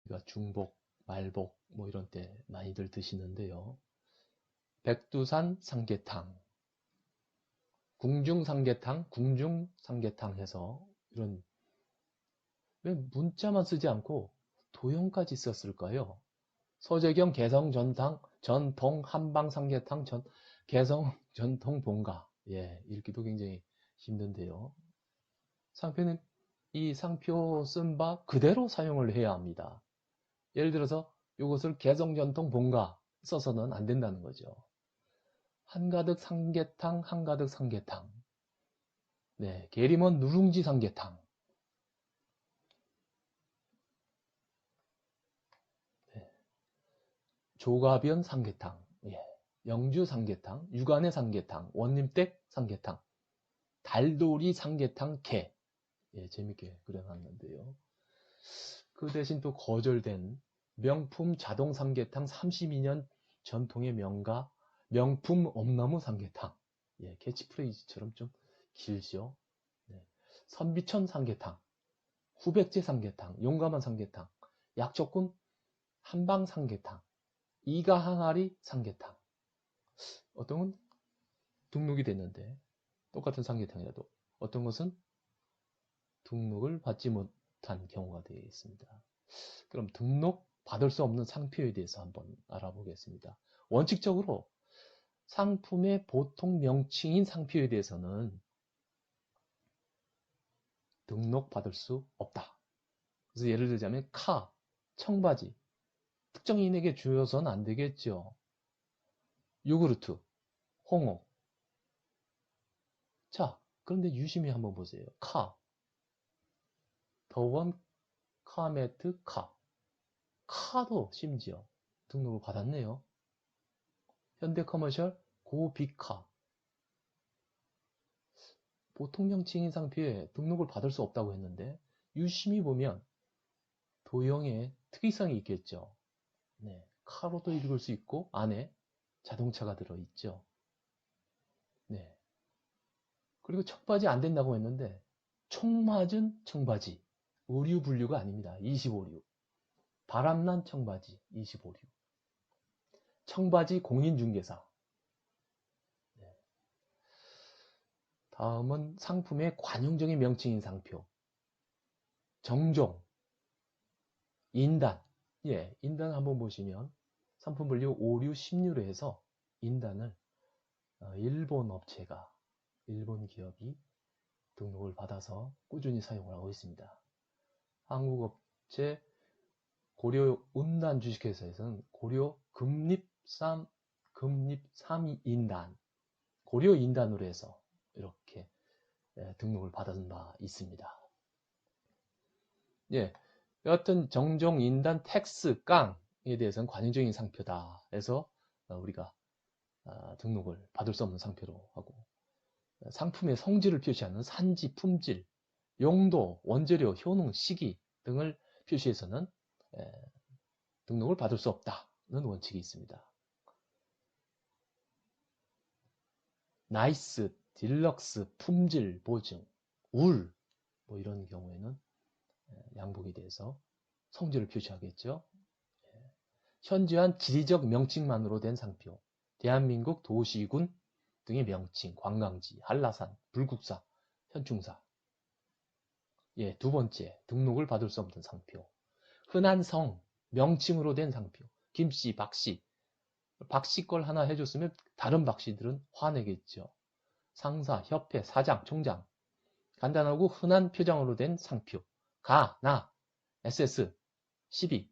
그러니까 중복, 말복 뭐 이런 때 많이들 드시는데요. 백두산 삼계탕, 궁중삼계탕 해서 이런, 왜 문자만 쓰지 않고 도형까지 썼을까요? 서재경 개성 전통 한방 삼계탕 개성 전통 본가. 예, 읽기도 굉장히 힘든데요. 상표는 이 상표 쓴 바 그대로 사용을 해야 합니다. 예를 들어서 이것을 개성 전통 본가 써서는 안 된다는 거죠. 한가득 삼계탕, 한가득 삼계탕. 네, 계림원 누룽지 삼계탕. 네, 조가변 삼계탕. 예, 영주 삼계탕, 육안의 삼계탕, 원림댁 삼계탕, 달돌이 삼계탕 개. 예, 재밌게 그려놨는데요. 그 대신 또 거절된 명품 자동 삼계탕 32년 전통의 명가 명품 엄나무 삼계탕. 예, 캐치프레이즈처럼 좀 길죠. 네. 선비천 삼계탕, 후백제 삼계탕, 용감한 삼계탕, 약조금 한방 삼계탕, 이가 항아리 삼계탕. 어떤 건 등록이 됐는데 똑같은 삼계탕이라도 어떤 것은 등록을 받지 못한 경우가 되어 있습니다. 그럼 등록 받을 수 없는 상표에 대해서 한번 알아보겠습니다. 원칙적으로 상품의 보통 명칭인 상표에 대해서는 등록 받을 수 없다. 그래서 예를 들자면 청바지 특정인에게 주어서는 안 되겠죠. 요구르트, 홍어. 자, 그런데 유심히 한번 보세요. 더원 카메트 카도 심지어 등록을 받았네요. 현대커머셜 고비카. 보통 명칭인 상표에 등록을 받을 수 없다고 했는데 유심히 보면 도형의 특이성이 있겠죠. 네, 카로도 읽을 수 있고 안에 자동차가 들어있죠. 네. 그리고 청바지 안 된다고 했는데 총맞은 청바지. 의류 분류가 아닙니다. 25류. 바람난 청바지 25류. 청바지 공인중개사. 네. 다음은 상품의 관용적인 명칭인 상표. 정종, 인단. 예, 인단 한번 보시면 상품 분류 5류, 10류로 해서 인단을 일본 업체가, 일본 기업이 등록을 받아서 꾸준히 사용을 하고 있습니다. 한국 업체 고려 운단 주식회사에서는 고려 금립3인단, 고려 인단으로 해서 이렇게 등록을 받은 바 있습니다. 예, 여하튼 정종, 인단, 텍스, 깡에 대해서는 관용적인 상표다 해서 우리가 등록을 받을 수 없는 상표로 하고, 상품의 성질을 표시하는 산지, 품질, 용도, 원재료, 효능, 시기 등을 표시해서는 등록을 받을 수 없다는 원칙이 있습니다. 나이스, 딜럭스, 품질, 보증, 뭐 이런 경우에는 양복에 대해서 성질을 표시하겠죠. 현저한 지리적 명칭만으로 된 상표, 대한민국 도시군 등의 명칭, 관광지, 한라산, 불국사, 현충사. 예, 두 번째, 등록을 받을 수 없는 상표. 흔한 성, 명칭으로 된 상표. 김씨, 박씨. 박씨 걸 하나 해줬으면 다른 박씨들은 화내겠죠. 상사, 협회, 사장, 총장. 간단하고 흔한 표장으로 된 상표. 나, SS, 12,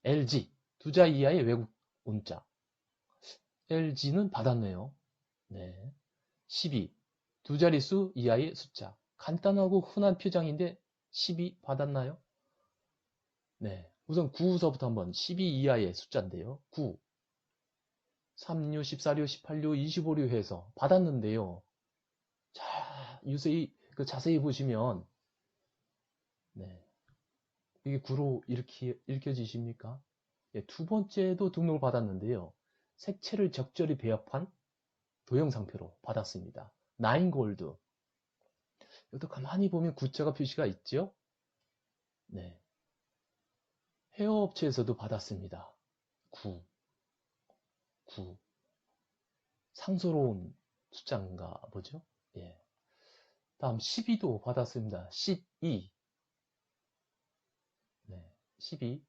LG. 두 자 이하의 외국 문자. LG는 받았네요. 네. 12. 두 자릿수 이하의 숫자. 간단하고 흔한 표장인데 12 받았나요? 네. 우선 9서부터 한번 12 이하의 숫자인데요. 9, 3류, 14류, 18류, 25류 해서 받았는데요. 자, 유세히 자세히 보시면 네. 이게 9로 이렇게 읽혀지십니까? 예, 두 번째도 등록을 받았는데요. 색채를 적절히 배합한 도형상표로 받았습니다. 나인골드. 이것도 가만히 보면 구자가 표시가 있죠? 네. 헤어업체에서도 받았습니다. 9. 상스러운 숫자인가 보죠? 예. 다음 12도 받았습니다. 12. 네. 12.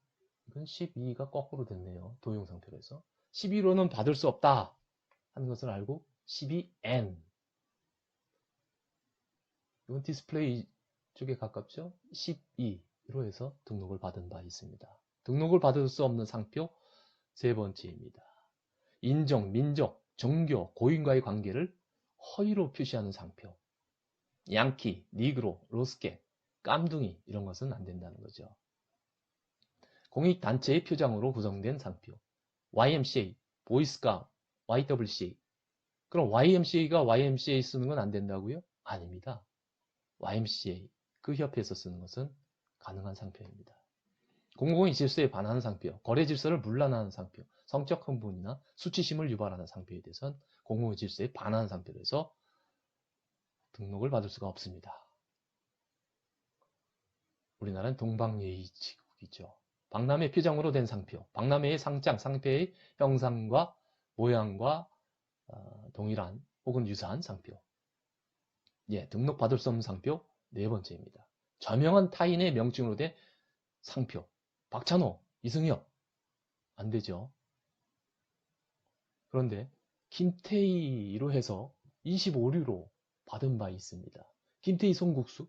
이건 12가 거꾸로 됐네요. 도형상표로 해서. 12로는 받을 수 없다 하는 것을 알고 12N. 이건 디스플레이 쪽에 가깝죠? 12로 해서 등록을 받은 바 있습니다. 등록을 받을 수 없는 상표 세 번째입니다. 인종, 민족, 종교, 고인과의 관계를 허위로 표시하는 상표. 양키, 니그로, 로스케, 깜둥이 이런 것은 안 된다는 거죠. 공익단체의 표장으로 구성된 상표. YMCA, 보이스카우트, YWCA. 그럼 YMCA가 YMCA 쓰는 건 안 된다고요? 아닙니다. YMCA, 그 협회에서 쓰는 것은 가능한 상표입니다. 공공의 질서에 반하는 상표, 거래 질서를 문란하는 상표, 성적 흥분이나 수치심을 유발하는 상표에 대해서는 공공의 질서에 반하는 상표에서 등록을 받을 수가 없습니다. 우리나라는 동방예의지국이죠. 박람회 표장으로 된 상표, 박람회의 상장, 상표의 형상과 모양과 동일한 혹은 유사한 상표. 예, 등록받을 수 없는 상표 네 번째입니다. 저명한 타인의 명칭으로 된 상표. 박찬호, 이승엽 안 되죠. 그런데 김태희로 해서 25류로 받은 바 있습니다. 김태희 송국수?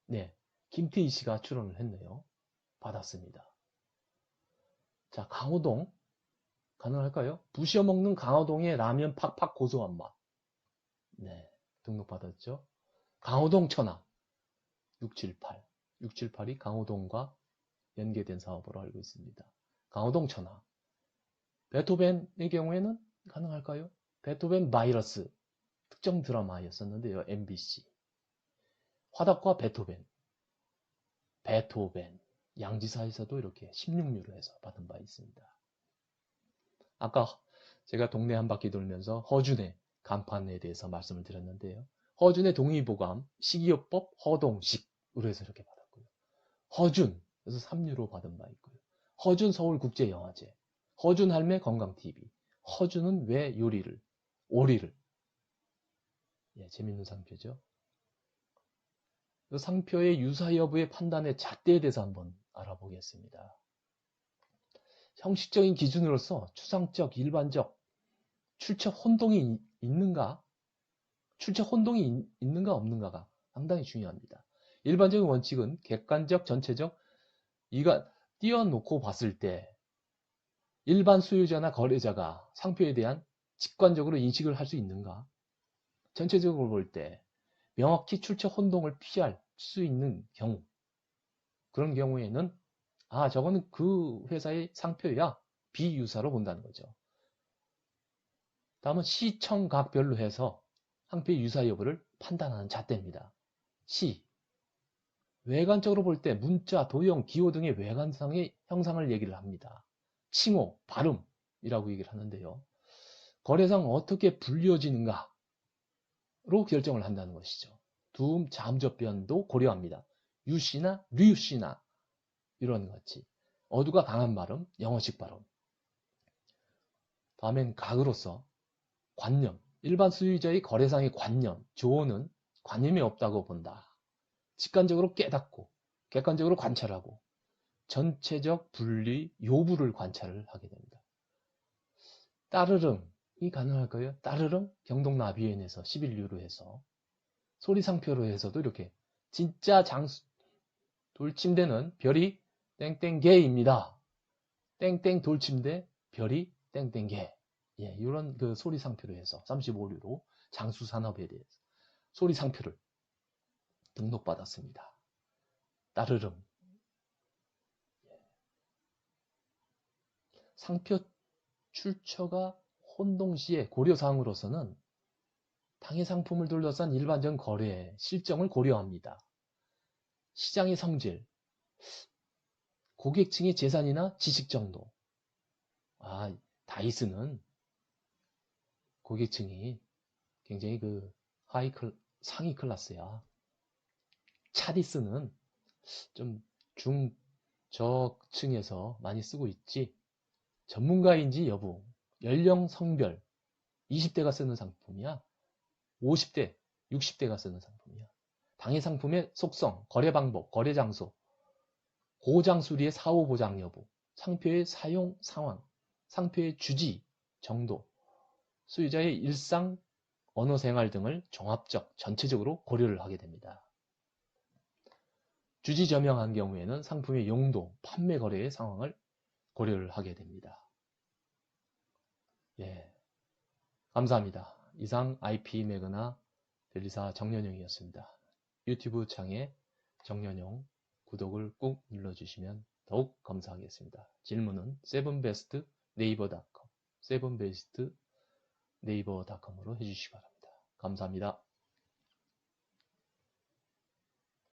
네, 김태희 씨가 출연을 했네요. 받았습니다. 자, 강호동 가능할까요? 부셔 먹는 강호동의 라면 팍팍 고소한 맛. 네, 등록받았죠. 강호동 천하 678. 678이 강호동과 연계된 사업으로 알고 있습니다. 강호동 천하. 베토벤의 경우에는 가능할까요? 베토벤 바이러스 특정 드라마였었는데요. MBC. 화덕과 베토벤. 양지사에서도 이렇게 16류로 해서 받은 바 있습니다. 아까 제가 동네 한 바퀴 돌면서 허준의 간판에 대해서 말씀을 드렸는데요. 허준의 동의보감, 식이요법, 허동식으로 해서 이렇게 받았고요. 허준, 그래서 3류로 받은 바 있고요. 허준 서울국제영화제, 허준 할매 건강TV, 허준은 왜 요리를, 오리를. 예, 재밌는 상표죠. 그 상표의 유사 여부의 판단의 잣대에 대해서 한번 알아보겠습니다. 형식적인 기준으로서 추상적, 일반적, 출처 혼동이 있는가? 출처 혼동이 있는가 없는가가 상당히 중요합니다. 일반적인 원칙은 객관적, 전체적, 이가 띄워놓고 봤을 때 일반 소유자나 거래자가 상표에 대한 직관적으로 인식을 할 수 있는가? 전체적으로 볼 때 명확히 출처 혼동을 피할 수 있는 경우, 그런 경우에는 저거는 그 회사의 상표야, 비유사로 본다는 거죠. 다음은 시청각별로 해서 상표의 유사 여부를 판단하는 잣대입니다. 외관적으로 볼 때 문자, 도형, 기호 등의 외관상의 형상을 얘기를 합니다. 칭호, 발음이라고 얘기를 하는데요. 거래상 어떻게 불려지는가로 결정을 한다는 것이죠. 두음, 잠접변도 고려합니다. 유씨나 류씨나 이런 같이 어두가 강한 발음, 영어식 발음. 다음엔 각으로서 관념, 일반 소유자의 거래상의 관념, 조언은 관념이 없다고 본다. 직관적으로 깨닫고 객관적으로 관찰하고 전체적 분리 요부를 관찰을 하게 됩니다. 따르릉이 가능할까요? 따르릉 경동나비엔에서 11류로 해서 소리상표로 해서도 이렇게 진짜 장수 돌침대는 별이 땡땡개입니다. 땡땡 돌침대 별이 땡땡개. 예, 이런 그 소리상표로 해서 35류로 장수산업에 대해서 소리상표를 등록받았습니다. 따르릉. 상표 출처가 혼동시에 고려사항으로서는 당해 상품을 둘러싼 일반적 거래 실정을 고려합니다. 시장의 성질, 고객층의 재산이나 지식 정도. 다이슨은 고객층이 굉장히 그 상위 클래스야. 차디스는 좀 저층에서 많이 쓰고 있지. 전문가인지 여부, 연령, 성별, 20대가 쓰는 상품이야. 50대, 60대가 쓰는 상품이야. 당해 상품의 속성, 거래 방법, 거래 장소, 고장 수리의 사후 보장 여부, 상표의 사용 상황, 상표의 주지, 정도, 소유자의 일상, 언어 생활 등을 종합적, 전체적으로 고려를 하게 됩니다. 주지 저명한 경우에는 상품의 용도, 판매 거래의 상황을 고려를 하게 됩니다. 예, 감사합니다. 이상 IP 매거나 델리사 정연용이었습니다. 유튜브 창에 정연용 구독을 꾹 눌러주시면 더욱 감사하겠습니다. 질문은 sevenbestnaver.com, sevenbestnaver.com으로 해주시기 바랍니다. 감사합니다.